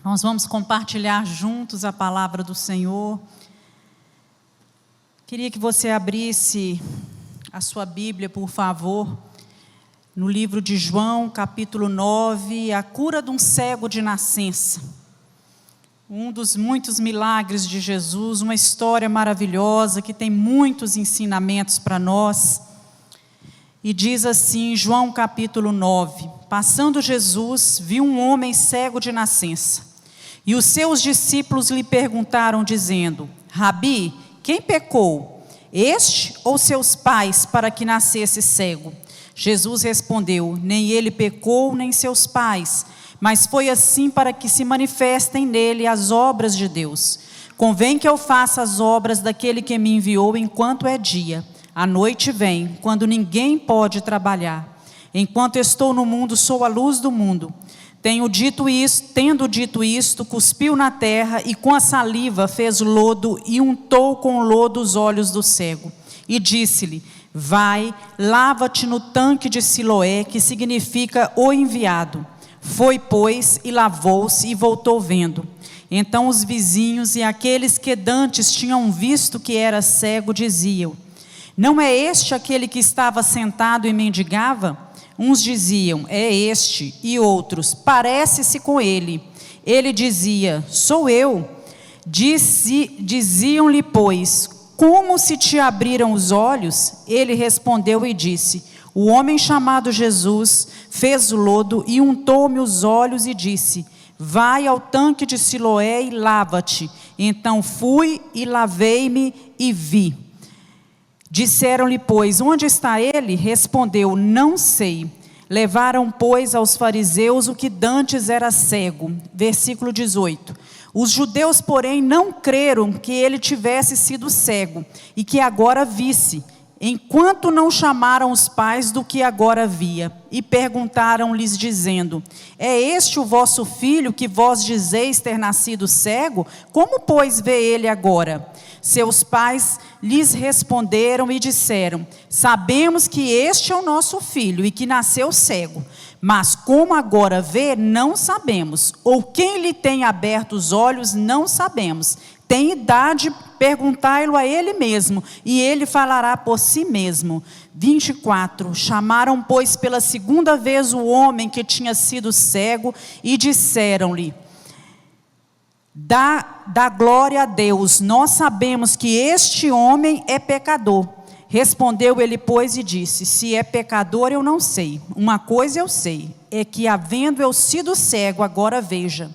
Nós vamos compartilhar juntos a palavra do Senhor. Queria que você abrisse a sua Bíblia, por favor, no livro de João, capítulo 9, a cura de um cego de nascença. Um dos muitos milagres de Jesus, uma história maravilhosa que tem muitos ensinamentos para nós. E diz assim, João capítulo 9, passando Jesus, viu um homem cego de nascença. E os seus discípulos lhe perguntaram, dizendo, Rabi, quem pecou, este ou seus pais, para que nascesse cego? Jesus respondeu, nem ele pecou, nem seus pais, mas foi assim para que se manifestem nele as obras de Deus. Convém que eu faça as obras daquele que me enviou enquanto é dia. A noite vem, quando ninguém pode trabalhar. Enquanto estou no mundo, sou a luz do mundo. Tendo dito isto, cuspiu na terra e com a saliva fez lodo e untou com lodo os olhos do cego. E disse-lhe, vai, lava-te no tanque de Siloé, que significa o enviado. Foi, pois, e lavou-se e voltou vendo. Então os vizinhos e aqueles que dantes tinham visto que era cego, diziam, não é este aquele que estava sentado e mendigava? Uns diziam, é este, e outros, parece-se com ele. Ele dizia, sou eu. Diziam-lhe, pois, como se te abriram os olhos? Ele respondeu e disse, o homem chamado Jesus fez o lodo e untou-me os olhos e disse, vai ao tanque de Siloé e lava-te. Então fui e lavei-me e vi. Disseram-lhe, pois, onde está ele? Respondeu, não sei. Levaram, pois, aos fariseus o que dantes era cego. Versículo 18. Os judeus, porém, não creram que ele tivesse sido cego e que agora visse, enquanto não chamaram os pais do que agora via. E perguntaram-lhes, dizendo, é este o vosso filho que vós dizeis ter nascido cego? Como, pois, vê ele agora? Seus pais lhes responderam e disseram, sabemos que este é o nosso filho e que nasceu cego, mas como agora vê, não sabemos, ou quem lhe tem aberto os olhos, não sabemos. Tem idade, perguntai-lo a ele mesmo, e ele falará por si mesmo. 24, chamaram, pois, pela segunda vez o homem que tinha sido cego e disseram-lhe, dá glória a Deus, nós sabemos que este homem é pecador. Respondeu ele, pois, e disse, se é pecador eu não sei, uma coisa eu sei, é que havendo eu sido cego, agora veja.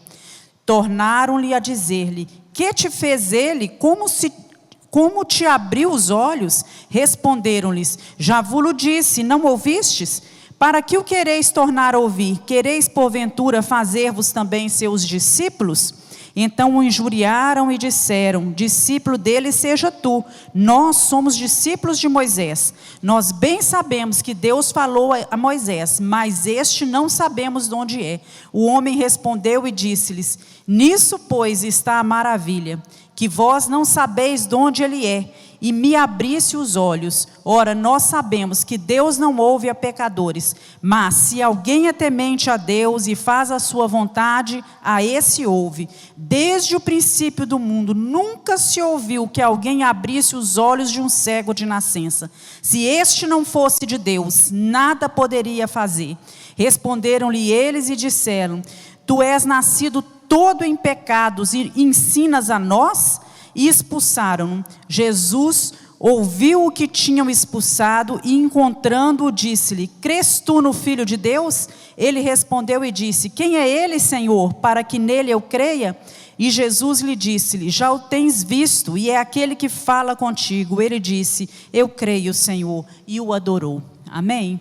Tornaram-lhe a dizer-lhe, que te fez ele, como te abriu os olhos? Responderam-lhes, já vos disse, não ouvistes? Para que o quereis tornar a ouvir? Quereis porventura fazer-vos também seus discípulos? Então o injuriaram e disseram, discípulo dele seja tu, nós somos discípulos de Moisés. Nós bem sabemos que Deus falou a Moisés, mas este não sabemos de onde é. O homem respondeu e disse-lhes, nisso pois está a maravilha, que vós não sabeis de onde ele é, e me abrisse os olhos. Ora, nós sabemos que Deus não ouve a pecadores, mas se alguém é temente a Deus e faz a sua vontade, a esse ouve. Desde o princípio do mundo, nunca se ouviu que alguém abrisse os olhos de um cego de nascença. Se este não fosse de Deus, nada poderia fazer. Responderam-lhe eles e disseram, tu és nascido todo em pecados e ensinas a nós? E expulsaram-no. Jesus ouviu o que tinham expulsado e encontrando-o disse-lhe, crês tu no Filho de Deus? Ele respondeu e disse, quem é ele, Senhor, para que nele eu creia? E Jesus lhe disse, já o tens visto e é aquele que fala contigo. Ele disse, eu creio, Senhor, e o adorou. Amém?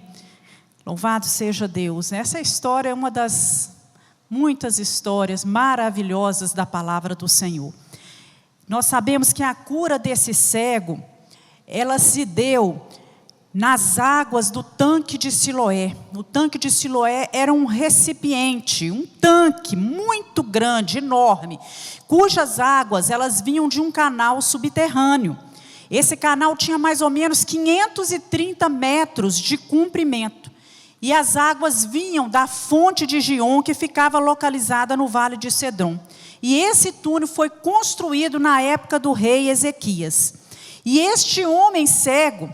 Louvado seja Deus. Essa história é uma das muitas histórias maravilhosas da palavra do Senhor. Nós sabemos que a cura desse cego, ela se deu nas águas do tanque de Siloé. O tanque de Siloé era um recipiente, um tanque muito grande, enorme, cujas águas elas vinham de um canal subterrâneo. Esse canal tinha mais ou menos 530 metros de comprimento. E as águas vinham da fonte de Giom, que ficava localizada no vale de Cedron. E esse túnel foi construído na época do rei Ezequias. E este homem cego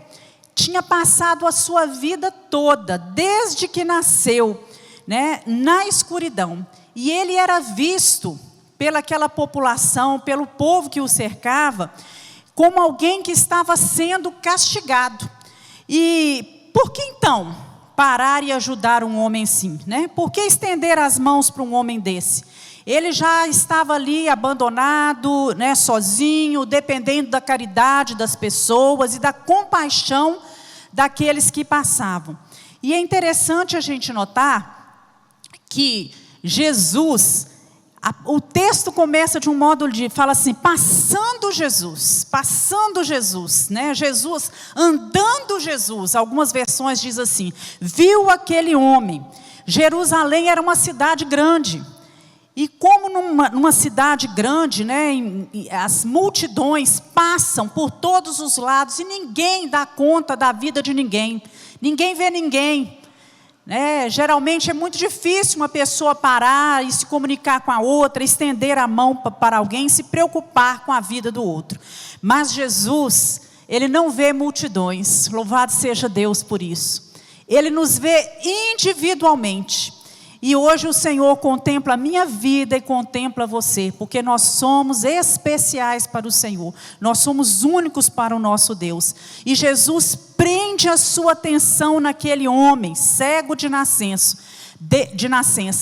tinha passado a sua vida toda, desde que nasceu, né, na escuridão. E ele era visto pelaquela população, pelo povo que o cercava, como alguém que estava sendo castigado. E por que então parar e ajudar um homem assim, né? Por que estender as mãos para um homem desse? Ele já estava ali abandonado, né, sozinho, dependendo da caridade das pessoas e da compaixão daqueles que passavam. E é interessante a gente notar que Jesus, o texto começa de um modo de, fala assim, passando Jesus, né? Jesus, andando Jesus. Algumas versões dizem assim, viu aquele homem. Jerusalém era uma cidade grande. E como numa cidade grande, né, as multidões passam por todos os lados e ninguém dá conta da vida de ninguém. Ninguém vê ninguém. Geralmente é muito difícil uma pessoa parar e se comunicar com a outra, estender a mão para alguém, se preocupar com a vida do outro. Mas Jesus, Ele não vê multidões, louvado seja Deus por isso. Ele nos vê individualmente. E hoje o Senhor contempla a minha vida e contempla você, porque nós somos especiais para o Senhor, nós somos únicos para o nosso Deus. E Jesus prende a sua atenção naquele homem, cego de nascença.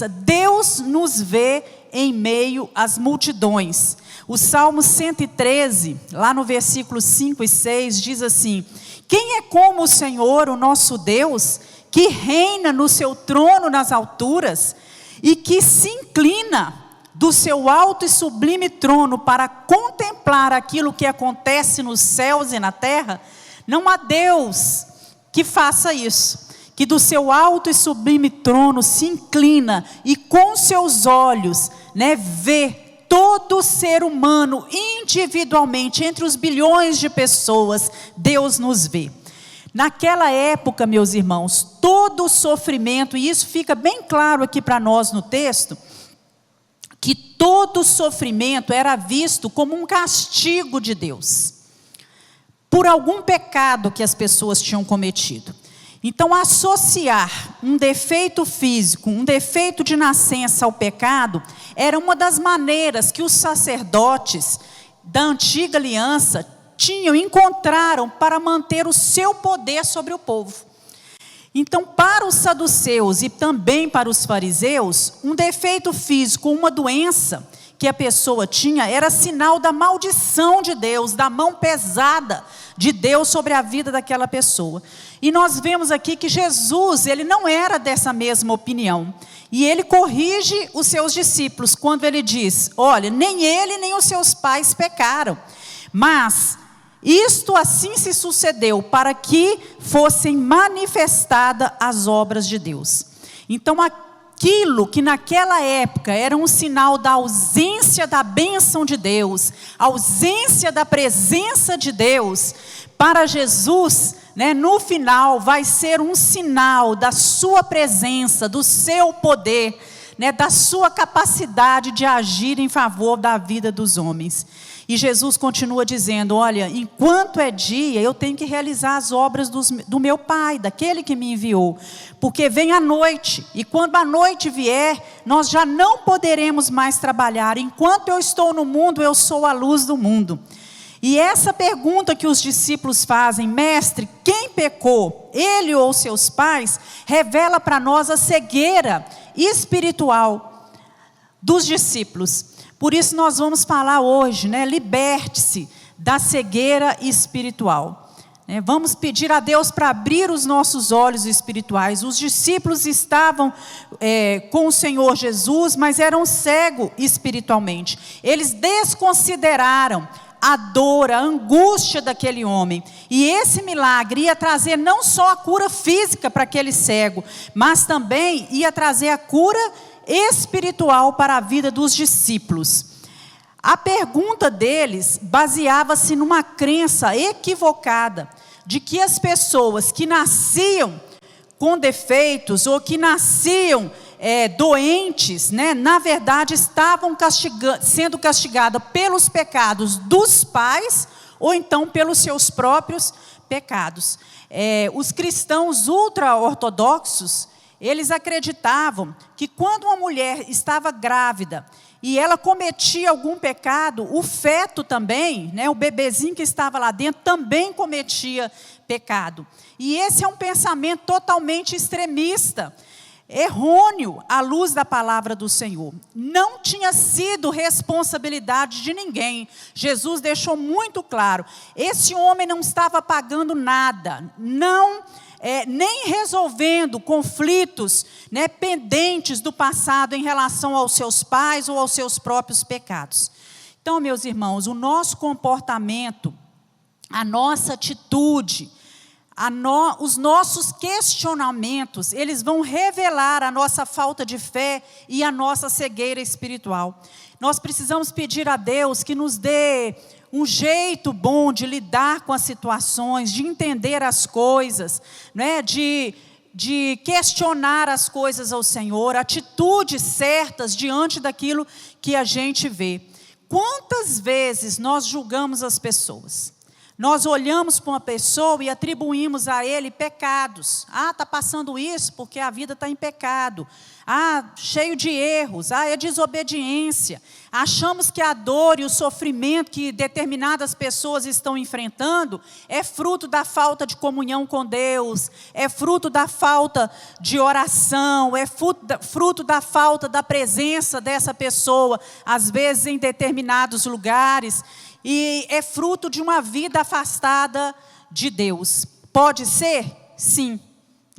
Deus nos vê em meio às multidões. O Salmo 113, lá no versículo 5 e 6, diz assim, quem é como o Senhor, o nosso Deus, que reina no seu trono nas alturas, e que se inclina do seu alto e sublime trono para contemplar aquilo que acontece nos céus e na terra? Não há Deus que faça isso, que do seu alto e sublime trono se inclina e com seus olhos, né, vê todo ser humano individualmente, entre os bilhões de pessoas, Deus nos vê. Naquela época, meus irmãos, todo o sofrimento, e isso fica bem claro aqui para nós no texto, que todo o sofrimento era visto como um castigo de Deus, por algum pecado que as pessoas tinham cometido. Então, associar um defeito físico, um defeito de nascença ao pecado, era uma das maneiras que os sacerdotes da antiga aliança encontraram para manter o seu poder sobre o povo. Então, para os saduceus e também para os fariseus, um defeito físico, uma doença que a pessoa tinha, era sinal da maldição de Deus, da mão pesada de Deus sobre a vida daquela pessoa. E nós vemos aqui que Jesus, ele não era dessa mesma opinião. E ele corrige os seus discípulos quando ele diz, olha, nem ele nem os seus pais pecaram, mas isto assim se sucedeu para que fossem manifestadas as obras de Deus. Então, aquilo que naquela época era um sinal da ausência da bênção de Deus, ausência da presença de Deus, para Jesus, né, no final vai ser um sinal da sua presença, do seu poder, né, da sua capacidade de agir em favor da vida dos homens. E Jesus continua dizendo, olha, enquanto é dia, eu tenho que realizar as obras do meu Pai, daquele que me enviou. Porque vem a noite, e quando a noite vier, nós já não poderemos mais trabalhar. Enquanto eu estou no mundo, eu sou a luz do mundo. E essa pergunta que os discípulos fazem, mestre, quem pecou, ele ou seus pais, revela para nós a cegueira espiritual dos discípulos. Por isso nós vamos falar hoje, né? Liberte-se da cegueira espiritual. Vamos pedir a Deus para abrir os nossos olhos espirituais. Os discípulos estavam com o Senhor Jesus, mas eram cegos espiritualmente. Eles desconsideraram a dor, a angústia daquele homem. E esse milagre ia trazer não só a cura física para aquele cego, mas também ia trazer a cura espiritual para a vida dos discípulos. A pergunta deles baseava-se numa crença equivocada de que as pessoas que nasciam com defeitos ou que nasciam doentes, né, na verdade estavam sendo castigadas pelos pecados dos pais ou então pelos seus próprios pecados. Os cristãos ultra-ortodoxos, eles acreditavam que quando uma mulher estava grávida e ela cometia algum pecado, o feto também, né, o bebezinho que estava lá dentro, também cometia pecado. E esse é um pensamento totalmente extremista, errôneo à luz da palavra do Senhor. Não tinha sido responsabilidade de ninguém. Jesus deixou muito claro, esse homem não estava pagando nada, nem resolvendo conflitos, né, pendentes do passado em relação aos seus pais ou aos seus próprios pecados. Então, meus irmãos, o nosso comportamento, a nossa atitude, os nossos questionamentos, eles vão revelar a nossa falta de fé e a nossa cegueira espiritual. Nós precisamos pedir a Deus que nos dê um jeito bom de lidar com as situações, de entender as coisas, né? de questionar as coisas ao Senhor, atitudes certas diante daquilo que a gente vê. Quantas vezes nós julgamos as pessoas? Nós olhamos para uma pessoa e atribuímos a ele pecados. Está passando isso porque a vida está em pecado. Cheio de erros. É desobediência. Achamos que a dor e o sofrimento que determinadas pessoas estão enfrentando é fruto da falta de comunhão com Deus, é fruto da falta de oração, é fruto da falta da presença dessa pessoa, às vezes em determinados lugares. E é fruto de uma vida afastada de Deus. Pode ser? Sim,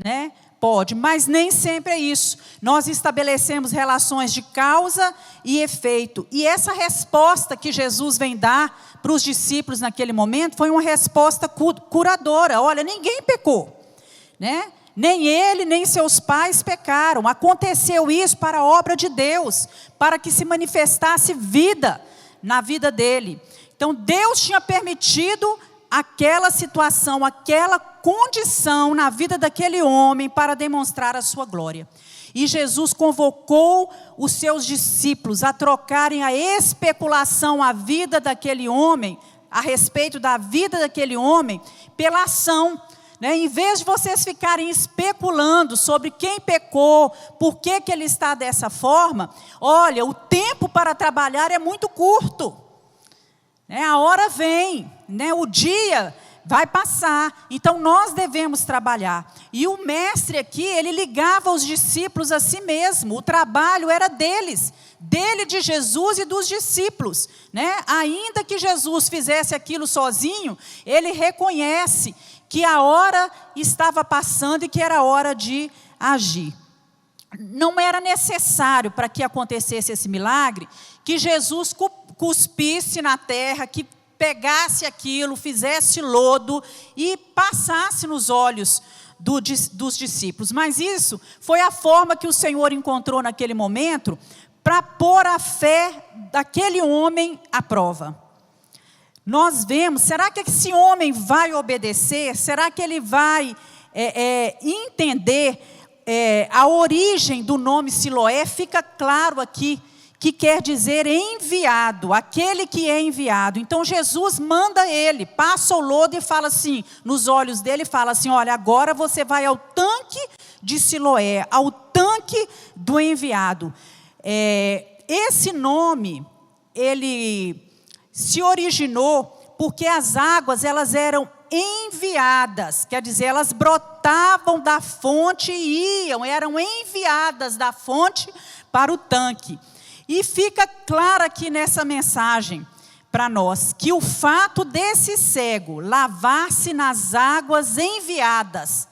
né? Pode, mas nem sempre é isso. Nós estabelecemos relações de causa e efeito. E essa resposta que Jesus vem dar para os discípulos naquele momento foi uma resposta curadora. Olha, ninguém pecou, né? Nem ele, nem seus pais pecaram. Aconteceu isso para a obra de Deus, para que se manifestasse vida na vida dele. Então, Deus tinha permitido aquela situação, aquela condição na vida daquele homem para demonstrar a sua glória. E Jesus convocou os seus discípulos a trocarem a especulação, a vida daquele homem, a respeito da vida daquele homem, pela ação. Em vez de vocês ficarem especulando sobre quem pecou, por que ele está dessa forma, olha, o tempo para trabalhar é muito curto. A hora vem, o dia vai passar, então nós devemos trabalhar. E o mestre aqui, ele ligava os discípulos a si mesmo, o trabalho era deles, de Jesus e dos discípulos. Ainda que Jesus fizesse aquilo sozinho, ele reconhece que a hora estava passando e que era hora de agir. Não era necessário para que acontecesse esse milagre, que Jesus cuspisse na terra, que pegasse aquilo, fizesse lodo e passasse nos olhos dos discípulos. Mas isso foi a forma que o Senhor encontrou naquele momento para pôr a fé daquele homem à prova. Nós vemos, será que esse homem vai obedecer? Será que ele vai entender a origem do nome Siloé? Fica claro aqui que quer dizer enviado, aquele que é enviado. Então Jesus manda ele, passa o lodo e fala assim, nos olhos dele, fala assim, olha, agora você vai ao tanque de Siloé, ao tanque do enviado. Esse nome, ele se originou porque as águas, elas eram enviadas, quer dizer, elas brotavam da fonte e eram enviadas da fonte para o tanque. E fica claro aqui nessa mensagem para nós, que o fato desse cego lavar-se nas águas enviadas,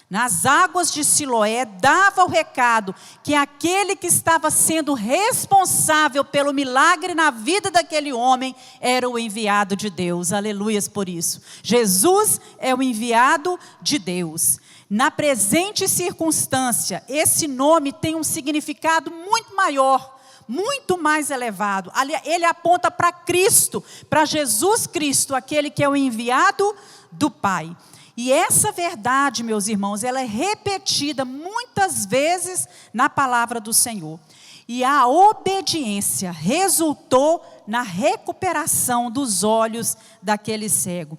nas águas de Siloé, dava o recado que aquele que estava sendo responsável pelo milagre na vida daquele homem era o enviado de Deus. Aleluias por isso. Jesus é o enviado de Deus. Na presente circunstância, esse nome tem um significado muito maior, muito mais elevado. Ele aponta para Cristo, para Jesus Cristo, aquele que é o enviado do Pai. E essa verdade, meus irmãos, ela é repetida muitas vezes na palavra do Senhor. E a obediência resultou na recuperação dos olhos daquele cego.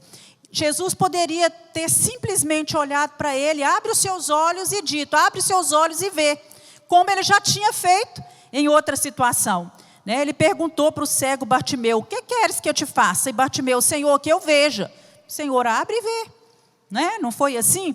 Jesus poderia ter simplesmente olhado para ele, abre os seus olhos e dito, abre os seus olhos e vê, como ele já tinha feito em outra situação. Ele perguntou para o cego Bartimeu, o que queres que eu te faça? E Bartimeu, Senhor, que eu veja. O Senhor abre e vê. Não foi assim?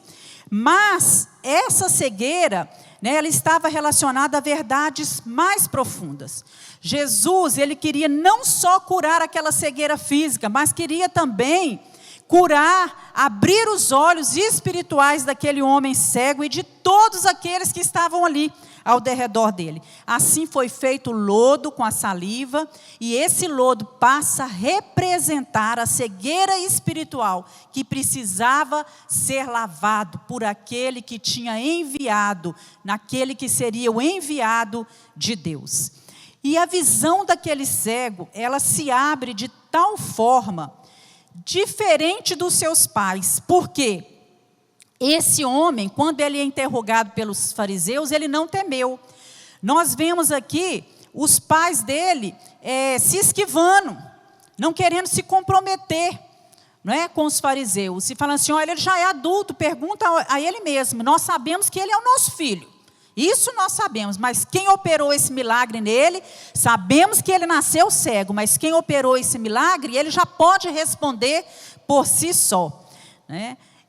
Mas essa cegueira, ela estava relacionada a verdades mais profundas. Jesus, ele queria não só curar aquela cegueira física, mas queria também curar, abrir os olhos espirituais daquele homem cego e de todos aqueles que estavam ali ao derredor dele. Assim foi feito o lodo com a saliva, e esse lodo passa a representar a cegueira espiritual que precisava ser lavado por aquele que tinha enviado, naquele que seria o enviado de Deus. E a visão daquele cego, ela se abre de tal forma diferente dos seus pais. Por quê? Esse homem, quando ele é interrogado pelos fariseus, ele não temeu. Nós vemos aqui os pais dele se esquivando, não querendo se comprometer, com os fariseus. E falando assim, olha, ele já é adulto, pergunta a ele mesmo, nós sabemos que ele é o nosso filho. Isso nós sabemos, mas quem operou esse milagre nele, sabemos que ele nasceu cego, mas quem operou esse milagre, ele já pode responder por si só.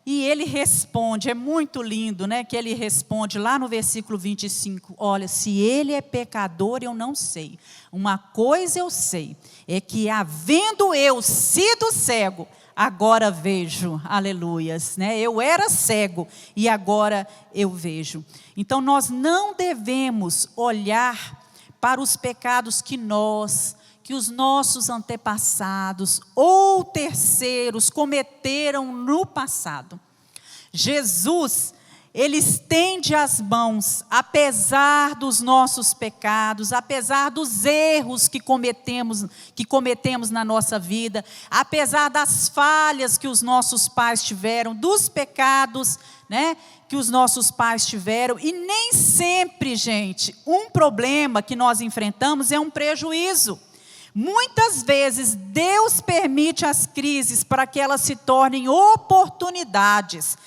E ele responde, é muito lindo, que ele responde lá no versículo 25, olha, se ele é pecador, eu não sei. Uma coisa eu sei, é que havendo eu sido cego, agora vejo, aleluias, eu era cego e agora eu vejo. Então nós não devemos olhar para os pecados que os nossos antepassados ou terceiros cometeram no passado. Jesus, ele estende as mãos, apesar dos nossos pecados, apesar dos erros que cometemos na nossa vida, apesar das falhas que os nossos pais tiveram, dos pecados, que os nossos pais tiveram, e nem sempre, gente, um problema que nós enfrentamos é um prejuízo. Muitas vezes Deus permite as crises para que elas se tornem oportunidades,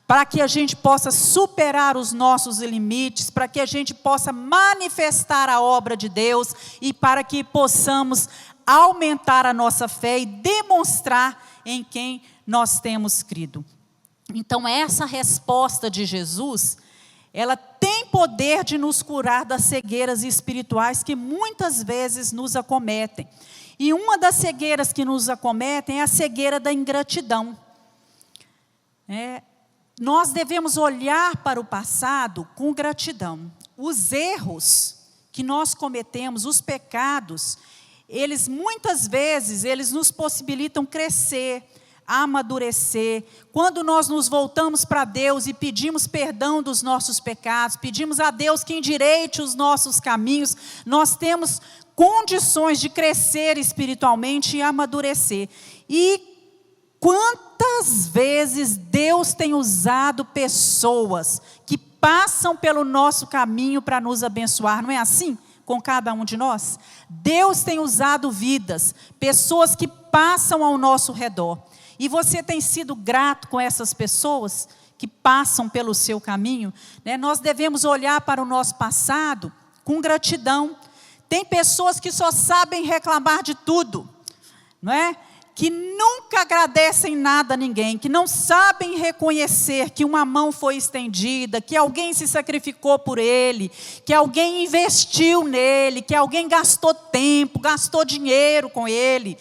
para que a gente possa superar os nossos limites, para que a gente possa manifestar a obra de Deus e para que possamos aumentar a nossa fé e demonstrar em quem nós temos crido. Então essa resposta de Jesus, ela tem poder de nos curar das cegueiras espirituais que muitas vezes nos acometem. E uma das cegueiras que nos acometem é a cegueira da ingratidão. Nós devemos olhar para o passado com gratidão. Os erros que nós cometemos, os pecados, eles muitas vezes, eles nos possibilitam crescer, amadurecer. Quando nós nos voltamos para Deus e pedimos perdão dos nossos pecados, pedimos a Deus que endireite os nossos caminhos, nós temos condições de crescer espiritualmente e amadurecer. E quantas vezes Deus tem usado pessoas que passam pelo nosso caminho para nos abençoar, não é assim? Com cada um de nós? Deus tem usado vidas, pessoas que passam ao nosso redor. E você tem sido grato com essas pessoas que passam pelo seu caminho? Nós devemos olhar para o nosso passado com gratidão. Tem pessoas que só sabem reclamar de tudo, que nunca agradecem nada a ninguém, que não sabem reconhecer que uma mão foi estendida, que alguém se sacrificou por ele, que alguém investiu nele, que alguém gastou tempo, gastou dinheiro com ele,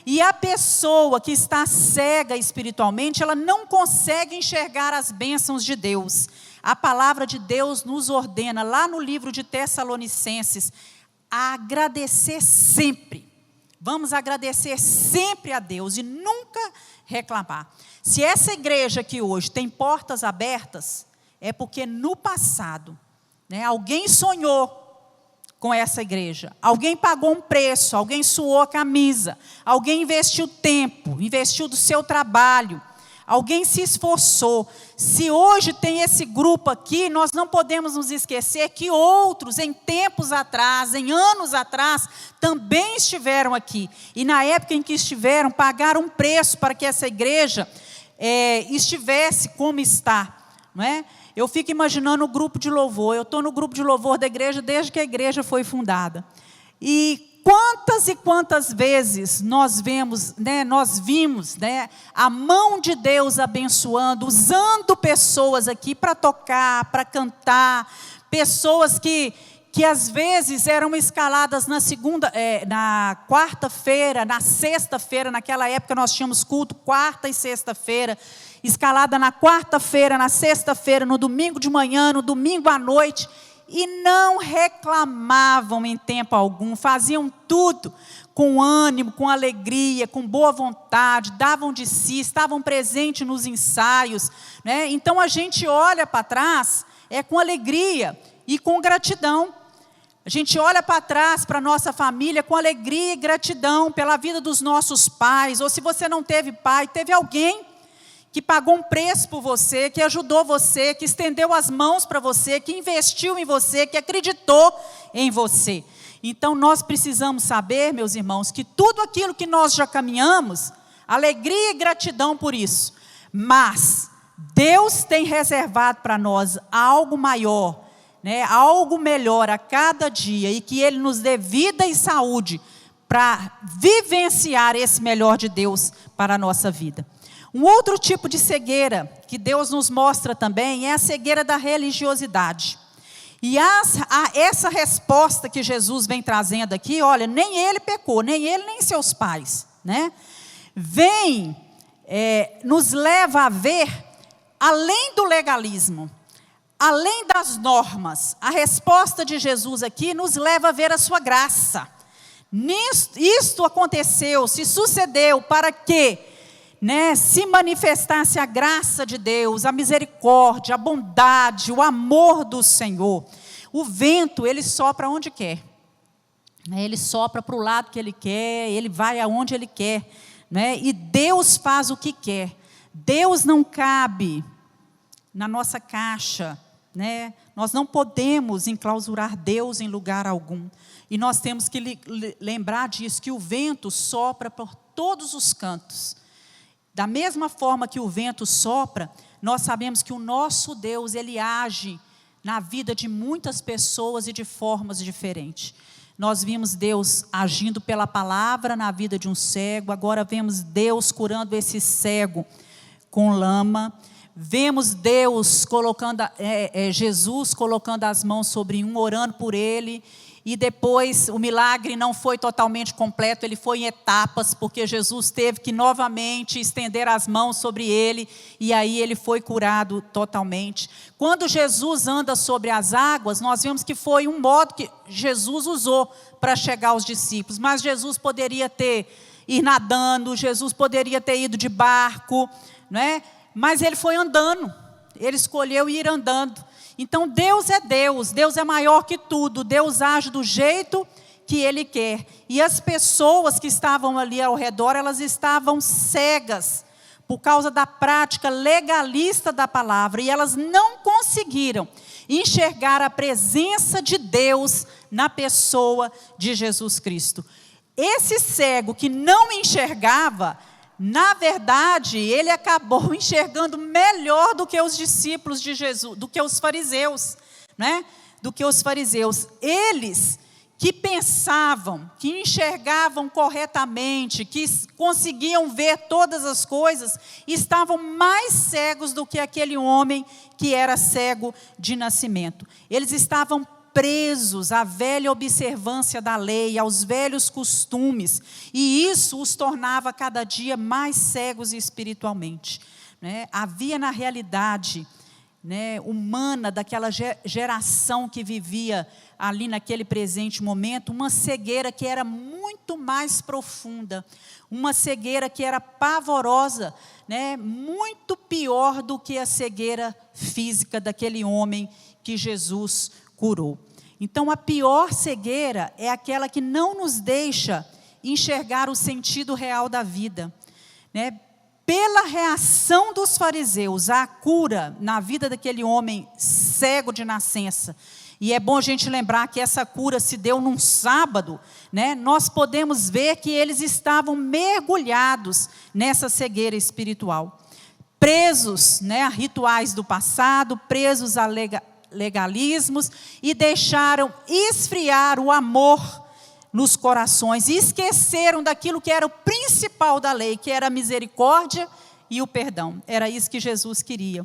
E a pessoa que está cega espiritualmente, ela não consegue enxergar as bênçãos de Deus. A palavra de Deus nos ordena, lá no livro de Tessalonicenses, a agradecer sempre. Vamos agradecer sempre a Deus e nunca reclamar. Se essa igreja aqui hoje tem portas abertas, é porque no passado, alguém sonhou com essa igreja, alguém pagou um preço, alguém suou a camisa, alguém investiu tempo, investiu do seu trabalho, alguém se esforçou. Se hoje tem esse grupo aqui, nós não podemos nos esquecer que outros, em tempos atrás, em anos atrás, também estiveram aqui. E na época em que estiveram, pagaram um preço para que essa igreja estivesse como está, não é? Eu fico imaginando o grupo de louvor. Eu estou no grupo de louvor da igreja desde que a igreja foi fundada. E quantas vezes nós vimos, a mão de Deus abençoando, usando pessoas aqui para tocar, para cantar, pessoas que às vezes eram escaladas na quarta-feira, na sexta-feira. Naquela época nós tínhamos culto quarta e sexta-feira, escalada na quarta-feira, na sexta-feira, no domingo de manhã, no domingo à noite, e não reclamavam em tempo algum, faziam tudo com ânimo, com alegria, com boa vontade, davam de si, estavam presentes nos ensaios, né? Então a gente olha para trás com alegria e com gratidão. A gente olha para trás, para a nossa família, com alegria e gratidão pela vida dos nossos pais, ou se você não teve pai, teve alguém que pagou um preço por você, que ajudou você, que estendeu as mãos para você, que investiu em você, que acreditou em você. Então nós precisamos saber, meus irmãos, que tudo aquilo que nós já caminhamos, alegria e gratidão por isso, mas Deus tem reservado para nós algo maior, algo melhor a cada dia, e que Ele nos dê vida e saúde para vivenciar esse melhor de Deus para a nossa vida. Um outro tipo de cegueira que Deus nos mostra também é a cegueira da religiosidade. E essa resposta que Jesus vem trazendo aqui, olha, nem ele pecou, nem ele, nem seus pais, né? Nos leva a ver, além do legalismo, além das normas, a resposta de Jesus aqui nos leva a ver a sua graça. Isto aconteceu, se sucedeu para que se manifestasse a graça de Deus, a misericórdia, a bondade, o amor do Senhor. O vento, ele sopra onde quer, ele sopra para o lado que ele quer, ele vai aonde ele quer, e Deus faz o que quer. Deus não cabe na nossa caixa, nós não podemos enclausurar Deus em lugar algum, e nós temos que lembrar disso, que o vento sopra por todos os cantos. Da mesma forma que o vento sopra, nós sabemos que o nosso Deus, Ele age na vida de muitas pessoas e de formas diferentes. Nós vimos Deus agindo pela palavra na vida de um cego, agora vemos Deus curando esse cego com lama, vemos Deus Jesus colocando as mãos sobre um, orando por ele, e depois o milagre não foi totalmente completo, ele foi em etapas, porque Jesus teve que novamente estender as mãos sobre ele, e aí ele foi curado totalmente. Quando Jesus anda sobre as águas, nós vemos que foi um modo que Jesus usou para chegar aos discípulos, mas Jesus poderia ir nadando, Jesus poderia ter ido de barco, mas ele foi andando, ele escolheu ir andando. Então Deus é maior que tudo, Deus age do jeito que Ele quer. E as pessoas que estavam ali ao redor, elas estavam cegas por causa da prática legalista da palavra, e elas não conseguiram enxergar a presença de Deus na pessoa de Jesus Cristo. Esse cego que não enxergava, na verdade, ele acabou enxergando melhor do que os discípulos de Jesus, do que os fariseus, do que os fariseus. Eles que pensavam, que enxergavam corretamente, que conseguiam ver todas as coisas, estavam mais cegos do que aquele homem que era cego de nascimento. Eles estavam presos à velha observância da lei, aos velhos costumes, e isso os tornava cada dia mais cegos espiritualmente. Havia na realidade humana daquela geração que vivia ali naquele presente momento, uma cegueira que era muito mais profunda, uma cegueira que era pavorosa, muito pior do que a cegueira física daquele homem que Jesus curou. Então a pior cegueira é aquela que não nos deixa enxergar o sentido real da vida, pela reação dos fariseus à cura na vida daquele homem cego de nascença, e é bom a gente lembrar que essa cura se deu num sábado, né? Nós podemos ver que eles estavam mergulhados nessa cegueira espiritual, presos, né, a rituais do passado, presos a legalismos, e deixaram esfriar o amor nos corações, e esqueceram daquilo que era o principal da lei, que era a misericórdia e o perdão. Era isso que Jesus queria.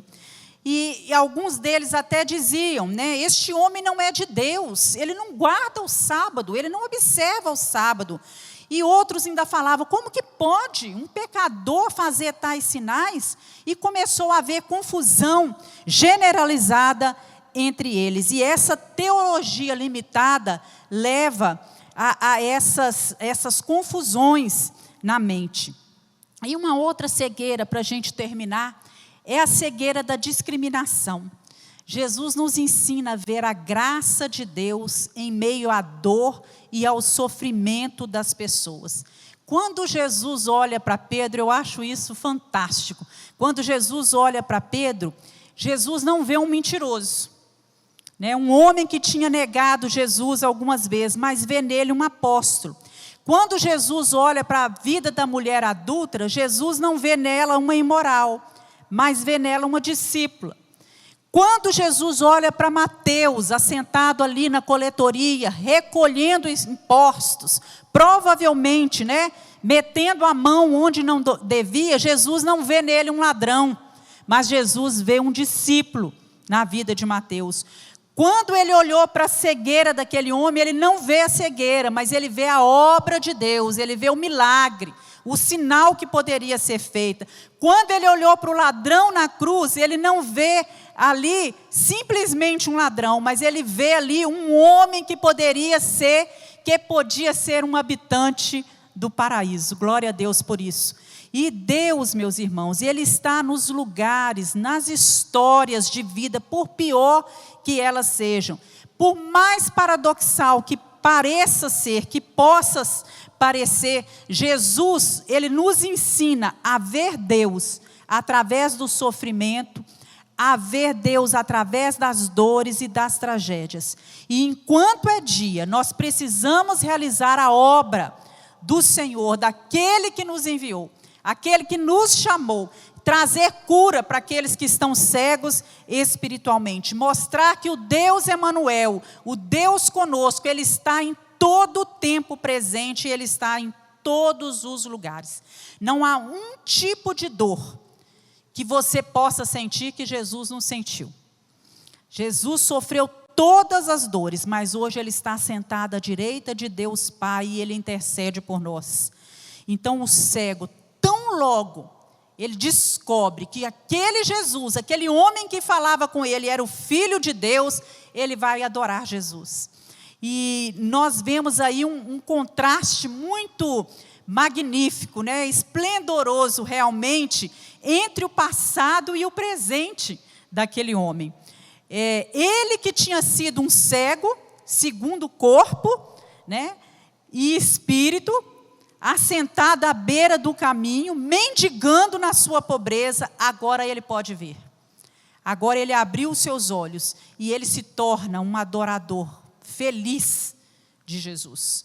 E alguns deles até diziam, né, este homem não é de Deus, ele não guarda o sábado, ele não observa o sábado. E outros ainda falavam, como que pode um pecador fazer tais sinais? E começou a haver confusão generalizada entre eles. E essa teologia limitada leva a essas confusões na mente. E uma outra cegueira, para a gente terminar, é a cegueira da discriminação. Jesus nos ensina a ver a graça de Deus em meio à dor e ao sofrimento das pessoas. Quando Jesus olha para Pedro, eu acho isso fantástico. Quando Jesus olha para Pedro, Jesus não vê um mentiroso, né? Um homem que tinha negado Jesus algumas vezes, mas vê nele um apóstolo. Quando Jesus olha para a vida da mulher adúltera, Jesus não vê nela uma imoral, mas vê nela uma discípula. Quando Jesus olha para Mateus, assentado ali na coletoria, recolhendo impostos, provavelmente, né, metendo a mão onde não devia, Jesus não vê nele um ladrão, mas Jesus vê um discípulo na vida de Mateus. Quando ele olhou para a cegueira daquele homem, ele não vê a cegueira, mas ele vê a obra de Deus, ele vê o milagre, o sinal que poderia ser feito. Quando ele olhou para o ladrão na cruz, ele não vê ali simplesmente um ladrão, mas ele vê ali um homem que podia ser um habitante do paraíso. Glória a Deus por isso. E Deus, meus irmãos, Ele está nos lugares, nas histórias de vida, por pior que elas sejam, por mais paradoxal que pareça ser, que possa parecer, Jesus, Ele nos ensina a ver Deus através do sofrimento, a ver Deus através das dores e das tragédias. E enquanto é dia, nós precisamos realizar a obra do Senhor, daquele que nos enviou, aquele que nos chamou, trazer cura para aqueles que estão cegos espiritualmente, mostrar que o Deus Emanuel, o Deus conosco, Ele está em todo o tempo presente, Ele está em todos os lugares. Não há um tipo de dor que você possa sentir que Jesus não sentiu. Jesus sofreu todas as dores, mas hoje Ele está sentado à direita de Deus Pai e Ele intercede por nós. Então o cego, tão logo ele descobre que aquele Jesus, aquele homem que falava com ele era o Filho de Deus, ele vai adorar Jesus. E nós vemos aí um contraste muito magnífico, né? Esplendoroso realmente, entre o passado e o presente daquele homem. Ele que tinha sido um cego, segundo o corpo, né? E espírito, assentado à beira do caminho, mendigando na sua pobreza, agora ele pode ver. Agora ele abriu os seus olhos e ele se torna um adorador feliz de Jesus,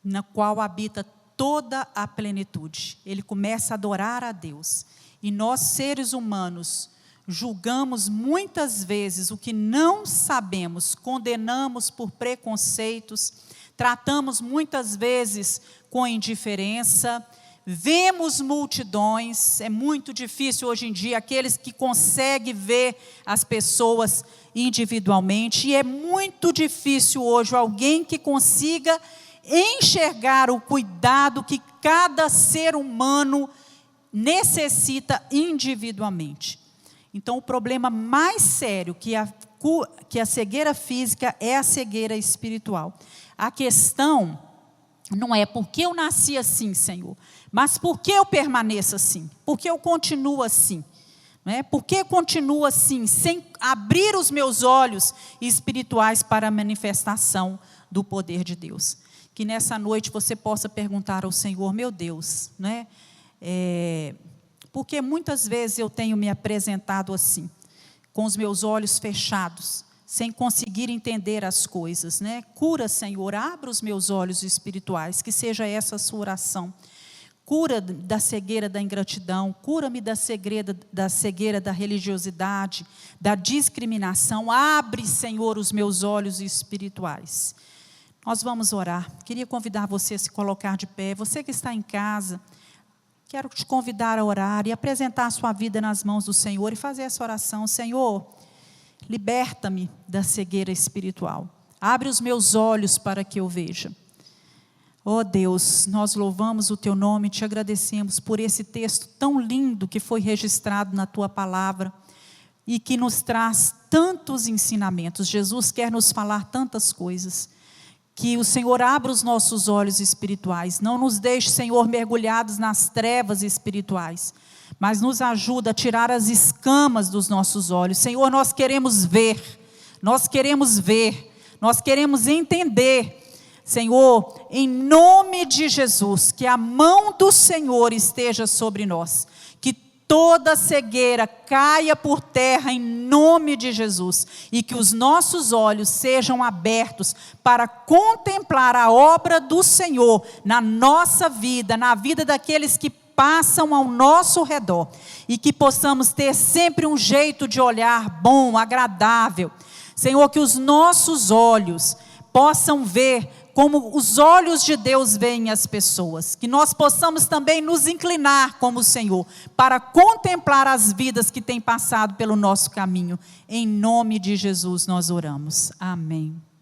na qual habita toda a plenitude. Ele começa a adorar a Deus. E nós, seres humanos, julgamos muitas vezes o que não sabemos, condenamos por preconceitos, tratamos muitas vezes com indiferença, vemos multidões. É muito difícil hoje em dia aqueles que conseguem ver as pessoas individualmente, e é muito difícil hoje alguém que consiga enxergar o cuidado que cada ser humano necessita individualmente. Então o problema mais sério que a cegueira física é a cegueira espiritual. A questão não é porque eu nasci assim, Senhor, mas por que eu permaneço assim? Por que eu continuo assim? Não é? Por que eu continuo assim, sem abrir os meus olhos espirituais para a manifestação do poder de Deus? Que nessa noite você possa perguntar ao Senhor, meu Deus, não é? porque muitas vezes eu tenho me apresentado assim, com os meus olhos fechados, sem conseguir entender as coisas, né? Cura, Senhor, abra os meus olhos espirituais, que seja essa a sua oração. Cura da cegueira da ingratidão, cura-me da cegueira da religiosidade, da discriminação. Abre, Senhor, os meus olhos espirituais. Nós vamos orar. Queria convidar você a se colocar de pé. Você que está em casa, quero te convidar a orar e apresentar a sua vida nas mãos do Senhor e fazer essa oração. Senhor, liberta-me da cegueira espiritual. Abre os meus olhos para que eu veja. Oh Deus, nós louvamos o Teu nome e Te agradecemos por esse texto tão lindo que foi registrado na Tua palavra e que nos traz tantos ensinamentos. Jesus quer nos falar tantas coisas. Que o Senhor abra os nossos olhos espirituais. Não nos deixe, Senhor, mergulhados nas trevas espirituais, mas nos ajuda a tirar as escamas dos nossos olhos. Senhor, nós queremos ver, nós queremos entender. Senhor, em nome de Jesus, que a mão do Senhor esteja sobre nós, que toda cegueira caia por terra em nome de Jesus, e que os nossos olhos sejam abertos para contemplar a obra do Senhor na nossa vida, na vida daqueles que passam ao nosso redor, e que possamos ter sempre um jeito de olhar bom, agradável. Senhor, que os nossos olhos possam ver como os olhos de Deus veem as pessoas, que nós possamos também nos inclinar como o Senhor, para contemplar as vidas que têm passado pelo nosso caminho. Em nome de Jesus nós oramos. Amém.